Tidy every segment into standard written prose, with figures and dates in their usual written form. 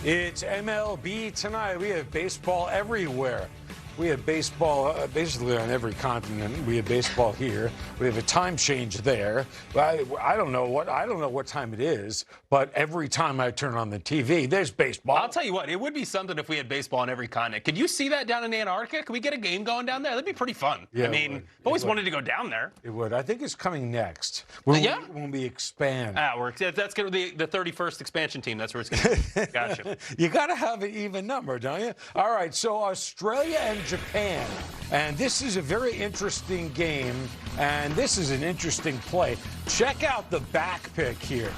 It's MLB tonight. We have baseball everywhere. We have baseball basically on every continent. We have baseball here. We have a time change there. I don't know what time it is, but every time I turn on the TV, there's baseball. I'll tell you what, it would be something if we had baseball on every continent. Could you see that down in Antarctica? Could we get a game going down there? That'd be pretty fun. Yeah, I mean, I've always wanted to go down there. It would. I think it's coming next. When we expand. That's going to be the 31st expansion team. That's where it's going to be. Gotcha. You got to have an even number, don't you? All right, so Australia and Japan. And this is a very interesting game, and this is an interesting play. Check out the back pick here.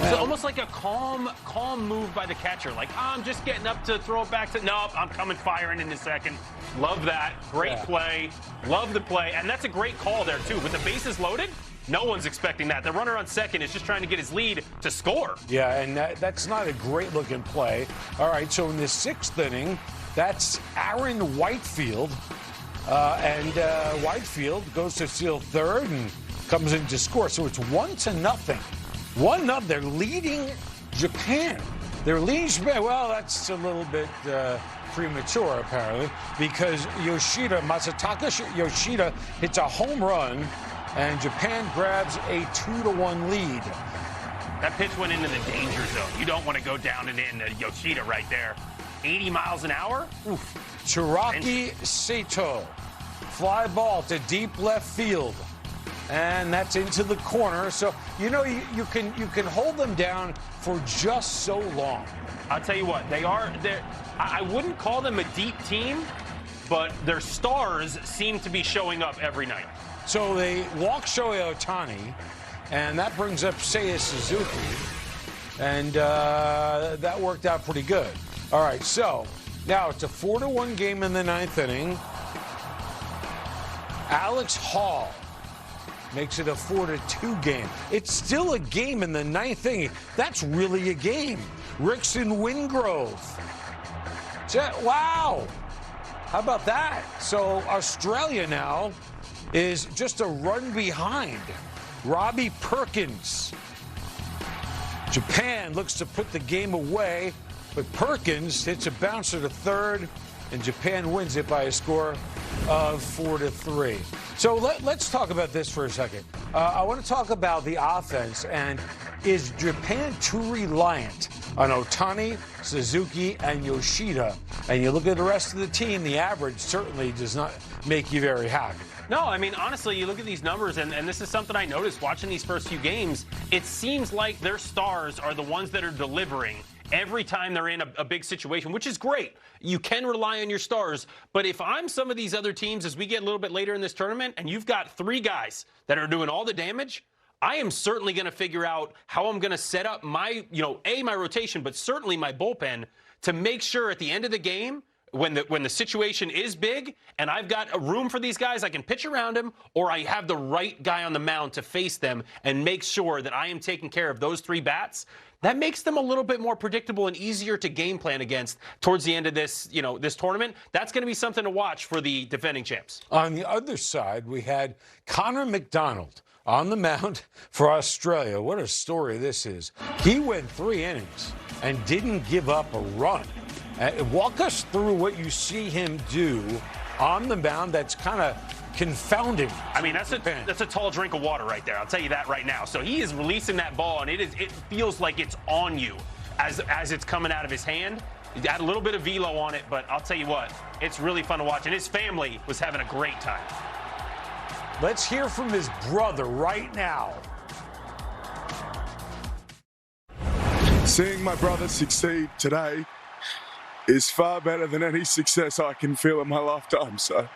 It's almost like a calm move by the catcher. Like, I'm just getting up to throw it back to, nope, I'm coming firing in a second. Love that. Great play. Love the play. And that's a great call there, too. With the bases loaded, no one's expecting that. The runner on second is just trying to get his lead to score. Yeah, and that's not a great-looking play. All right, so in the sixth inning, that's Aaron Whitefield. And Whitefield goes to steal third and comes in to score. So it's 1-0. 1-0. They're leading Japan. Well, that's a little bit premature, apparently, because Masataka Yoshida hits a home run, and Japan grabs a 2-1 lead. That pitch went into the danger zone. You don't want to go down and in Yoshida right there. 80 miles an hour? Oof. Chiraki Sato. Fly ball to deep left field. And that's into the corner. So, you can hold them down for just so long. I'll tell you what, I wouldn't call them a deep team, but their stars seem to be showing up every night. So they walk Shohei Ohtani, and that brings up Seiya Suzuki. And that worked out pretty good. All right, so now it's a 4-1 game in the ninth inning. Alex Hall makes it a 4-2 game. It's still a game in the ninth inning. That's really a game. Rickson Wingrove. Wow. How about that? So Australia now is just a run behind. Robbie Perkins. Japan looks to put the game away, but Perkins hits a bouncer to third, and Japan wins it by a score of 4-3. So let's talk about this for a second. I want to talk about the offense, and is Japan too reliant on Ohtani, Suzuki, and Yoshida? And you look at the rest of the team, the average certainly does not make you very happy. No, I mean, honestly, you look at these numbers, and this is something I noticed watching these first few games. It seems like their stars are the ones that are delivering every time they're in a big situation, which is great. You can rely on your stars. But if I'm some of these other teams, as we get a little bit later in this tournament, and you've got three guys that are doing all the damage, I am certainly going to figure out how I'm going to set up my, my rotation, but certainly my bullpen to make sure at the end of the game, when the situation is big and I've got a room for these guys, I can pitch around them, or I have the right guy on the mound to face them and make sure that I am taking care of those three bats. That makes them a little bit more predictable and easier to game plan against towards the end of this, this tournament. That's going to be something to watch for the defending champs. On the other side, we had Connor McDonald on the mound for Australia. What a story this is. He went 3 innings and didn't give up a run. Walk us through what you see him do on the mound that's kind of confounding. I mean, that's a tall drink of water right there. I'll tell you that right now. So he is releasing that ball, and it feels like it's on you as it's coming out of his hand. He got a little bit of velo on it, but I'll tell you what, it's really fun to watch, and his family was having a great time. Let's hear from his brother right now. Seeing my brother succeed today is far better than any success I can feel in my lifetime. So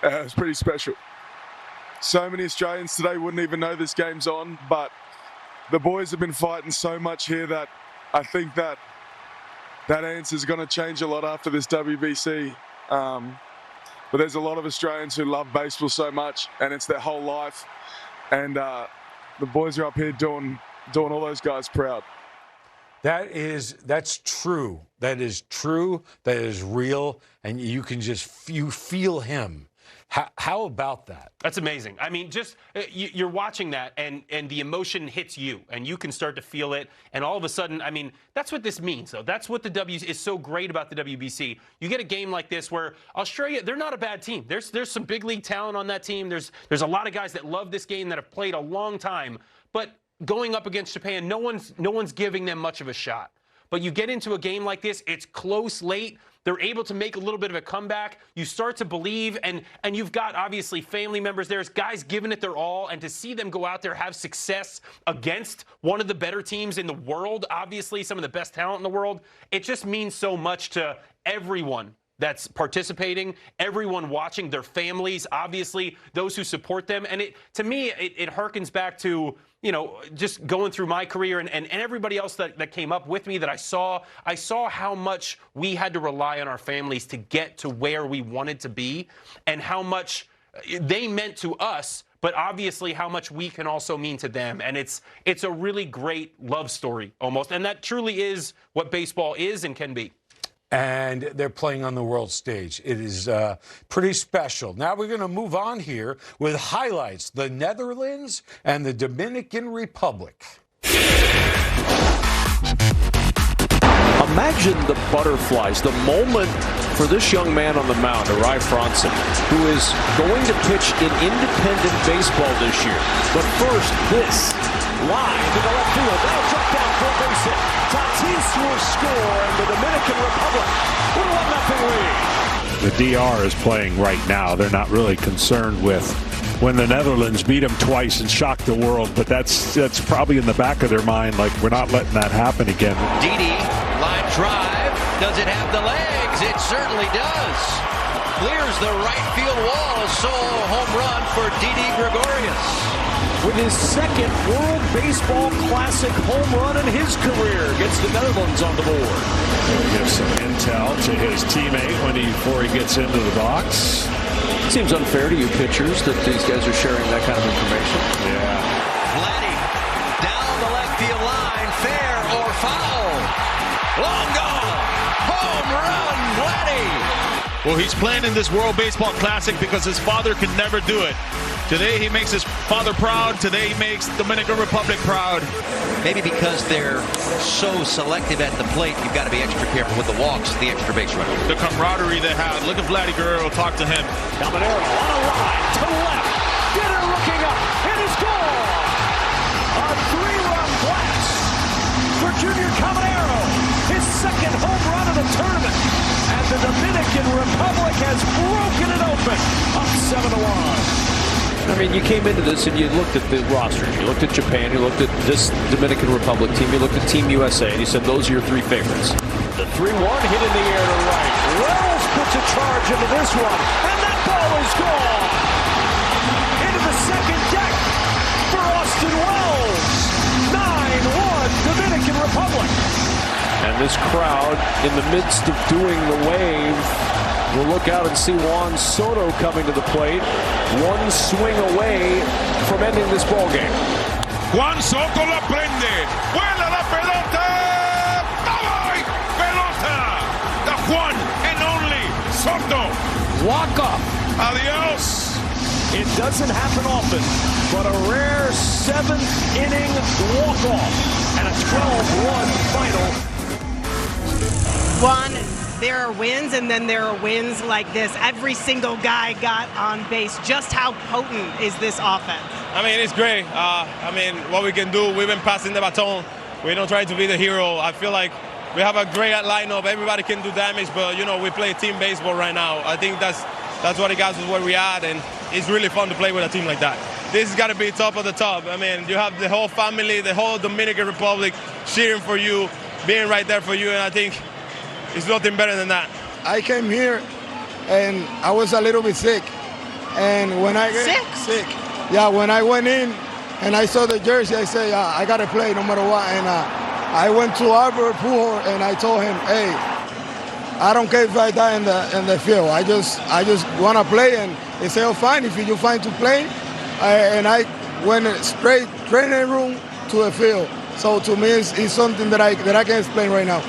it's pretty special. So many Australians today wouldn't even know this game's on, but the boys have been fighting so much here that I think that answer is going to change a lot after this WBC. But there's a lot of Australians who love baseball so much, and it's their whole life. And the boys are up here doing all those guys proud. That's true. That is true. That is real. And you feel him. How about that? That's amazing. I mean, just you're watching that, and the emotion hits you, and you can start to feel it. And all of a sudden, I mean, that's what this means, though. That's what the W is so great about the WBC. You get a game like this where Australia, they're not a bad team. There's some big league talent on that team. There's a lot of guys that love this game that have played a long time. But going up against Japan, no one's giving them much of a shot. But you get into a game like this, it's close late. They're able to make a little bit of a comeback. You start to believe, and you've got, obviously, family members. There's guys giving it their all, and to see them go out there, have success against one of the better teams in the world, obviously some of the best talent in the world, it just means so much to everyone that's participating, everyone watching, their families, obviously, those who support them. And to me, it harkens back to, just going through my career and everybody else that came up with me that I saw how much we had to rely on our families to get to where we wanted to be, and how much they meant to us, but obviously how much we can also mean to them. And it's a really great love story almost. And that truly is what baseball is and can be. And they're playing on the world stage. It is pretty special. Now we're going to move on here with highlights: the Netherlands and the Dominican Republic. Imagine the butterflies, the moment for this young man on the mound, Arai Franson, who is going to pitch in independent baseball this year. But first, this. Line to the left field. Now struck down for a base hit. Tatis will score, and the Dominican Republic with a 1-0 lead. The DR is playing right now. They're not really concerned with when the Netherlands beat them twice and shocked the world, but that's probably in the back of their mind, like, we're not letting that happen again. Didi, line drive. Does it have the legs? It certainly does. Clears the right field wall. A solo home run for Didi Gregorius. With his second World Baseball Classic home run in his career, gets the Netherlands on the board. He'll give some intel to his teammate before he gets into the box. Seems unfair to you pitchers that these guys are sharing that kind of information. Yeah. Vladdy down the left field line, fair or foul. Long gone. Home run, Vladdy. Well, he's playing in this World Baseball Classic because his father could never do it. Today he makes his father proud. Today he makes Dominican Republic proud. Maybe because they're so selective at the plate, you've got to be extra careful with the walks, the extra base runner. The camaraderie they have. Look at Vladdy Guerrero talk to him. Caminero on a line to the left. Hitter looking up. Hit is gone. A 3-run blast for Junior Caminero. His second home run of the tournament. And the Dominican Republic has broken it open. Up 7-1. I mean, you came into this and you looked at the rosters. You looked at Japan, you looked at this Dominican Republic team, you looked at Team USA, and you said those are your three favorites. The 3-1 hit in the air to right. Wells puts a charge into this one, and that ball is gone. Into the second deck for Austin Wells. 9-1 Dominican Republic. And this crowd, in the midst of doing the wave, we'll look out and see Juan Soto coming to the plate. One swing away from ending this ball game. Juan Soto la prende. Vuela la pelota. ¡Ay! Pelota. The Juan and only Soto. Walk off. Adios. It doesn't happen often, but a rare 7th inning walk-off and a 12-1 final. Juan, there are wins, and then there are wins like this. Every single guy got on base. Just how potent is this offense? I mean, it's great. What we can do, we've been passing the baton. We don't try to be the hero. I feel like we have a great lineup. Everybody can do damage, but, we play team baseball right now. I think that's what it got us where we are, and it's really fun to play with a team like that. This has got to be top of the top. I mean, you have the whole family, the whole Dominican Republic cheering for you, being right there for you, and I think it's nothing better than that. I came here and I was a little bit sick. And when I sick. Yeah, when I went in and I saw the jersey, I said, I got to play no matter what. And I went to Albert Pujols and I told him, hey, I don't care if I die in the field. I just want to play. And he said, oh, fine, if you're fine to play. And I went straight training room to the field. So to me, it's something that I can explain right now.